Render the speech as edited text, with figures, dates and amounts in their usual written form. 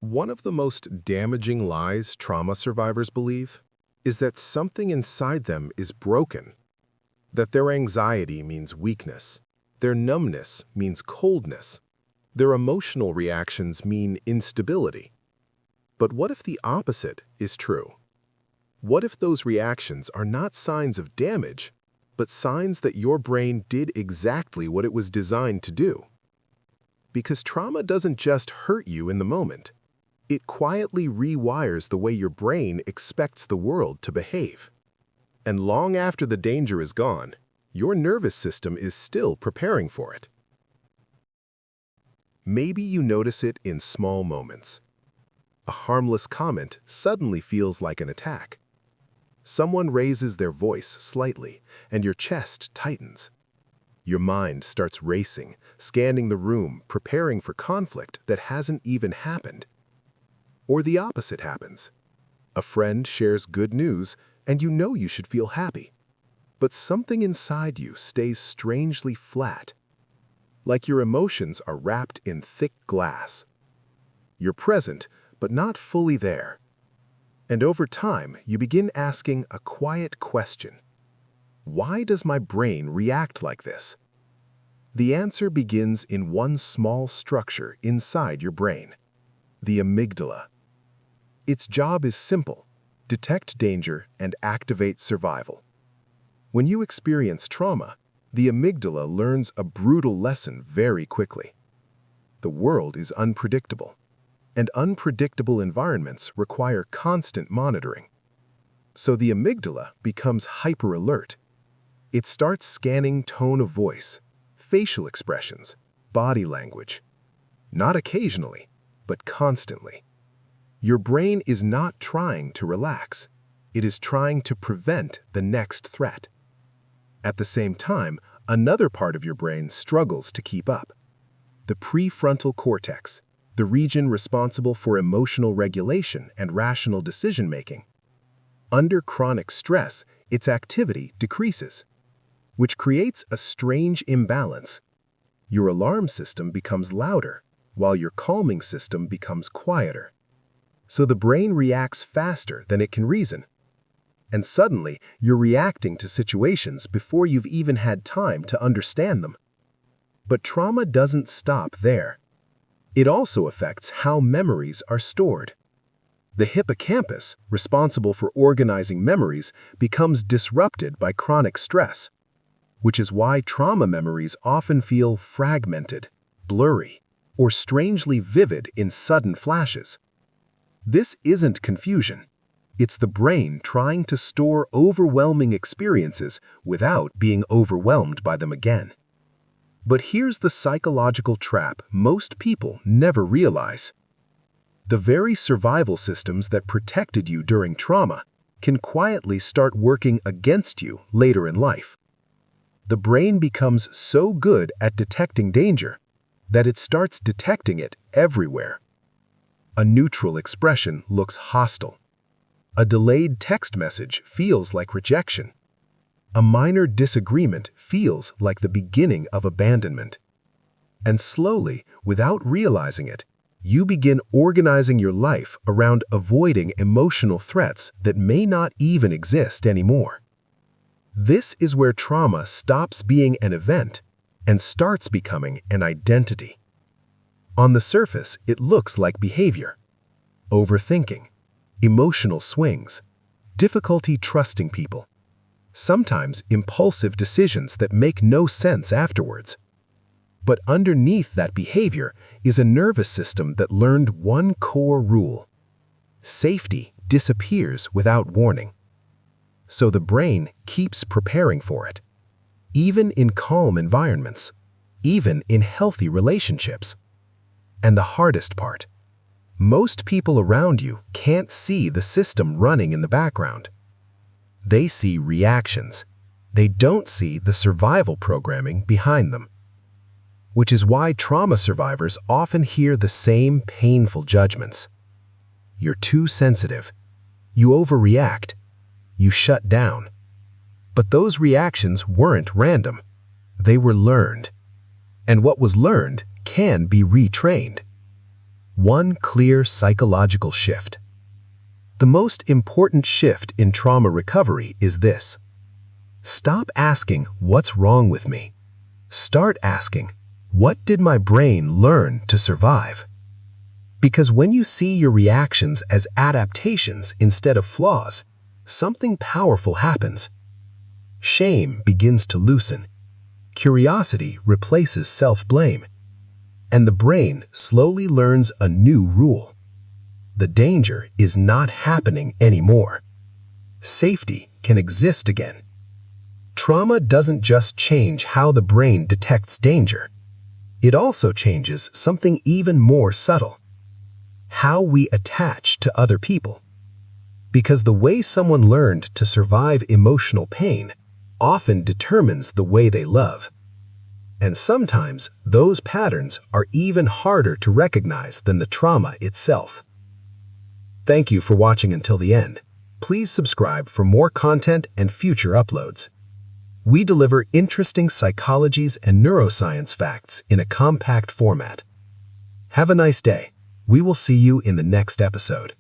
One of the most damaging lies trauma survivors believe is that something inside them is broken, that their anxiety means weakness, their numbness means coldness, their emotional reactions mean instability. But what if the opposite is true? What if those reactions are not signs of damage, but signs that your brain did exactly what it was designed to do? Because trauma doesn't just hurt you in the moment. It quietly rewires the way your brain expects the world to behave. And long after the danger is gone, your nervous system is still preparing for it. Maybe you notice it in small moments. A harmless comment suddenly feels like an attack. Someone raises their voice slightly, and your chest tightens. Your mind starts racing, scanning the room, preparing for conflict that hasn't even happened. Or the opposite happens. A friend shares good news, and you know you should feel happy. But something inside you stays strangely flat, like your emotions are wrapped in thick glass. You're present, but not fully there. And over time, you begin asking a quiet question. Why does my brain react like this? The answer begins in one small structure inside your brain, the amygdala. Its job is simple: detect danger and activate survival. When you experience trauma, the amygdala learns a brutal lesson very quickly. The world is unpredictable, and unpredictable environments require constant monitoring. So the amygdala becomes hyper-alert. It starts scanning tone of voice, facial expressions, body language. Not occasionally, but constantly. Your brain is not trying to relax. It is trying to prevent the next threat. At the same time, another part of your brain struggles to keep up. The prefrontal cortex, the region responsible for emotional regulation and rational decision-making. Under chronic stress, its activity decreases, which creates a strange imbalance. Your alarm system becomes louder, while your calming system becomes quieter. So the brain reacts faster than it can reason. And suddenly, you're reacting to situations before you've even had time to understand them. But trauma doesn't stop there. It also affects how memories are stored. The hippocampus, responsible for organizing memories, becomes disrupted by chronic stress, which is why trauma memories often feel fragmented, blurry, or strangely vivid in sudden flashes. This isn't confusion. It's the brain trying to store overwhelming experiences without being overwhelmed by them again. But here's the psychological trap most people never realize. The very survival systems that protected you during trauma can quietly start working against you later in life. The brain becomes so good at detecting danger that it starts detecting it everywhere. A neutral expression looks hostile. A delayed text message feels like rejection. A minor disagreement feels like the beginning of abandonment. And slowly, without realizing it, you begin organizing your life around avoiding emotional threats that may not even exist anymore. This is where trauma stops being an event and starts becoming an identity. On the surface, it looks like behavior: overthinking, emotional swings, difficulty trusting people, sometimes impulsive decisions that make no sense afterwards. But underneath that behavior is a nervous system that learned one core rule: safety disappears without warning. So the brain keeps preparing for it, even in calm environments, even in healthy relationships. And the hardest part: most people around you can't see the system running in the background. They see reactions. They don't see the survival programming behind them. Which is why trauma survivors often hear the same painful judgments. You're too sensitive. You overreact. You shut down. But those reactions weren't random. They were learned. And what was learned can be retrained. one clear psychological shift. The most important shift in trauma recovery is this. Stop asking, "What's wrong with me?" Start asking, "What did my brain learn to survive?" Because when you see your reactions as adaptations instead of flaws, something powerful happens. Shame begins to loosen. Curiosity replaces self-blame. And the brain slowly learns a new rule. The danger is not happening anymore. Safety can exist again. Trauma doesn't just change how the brain detects danger. It also changes something even more subtle: how we attach to other people. Because the way someone learned to survive emotional pain often determines the way they love. And sometimes those patterns are even harder to recognize than the trauma itself. Thank you for watching until the end. Please subscribe for more content and future uploads. We deliver interesting psychologies and neuroscience facts in a compact format. Have a nice day. We will see you in the next episode.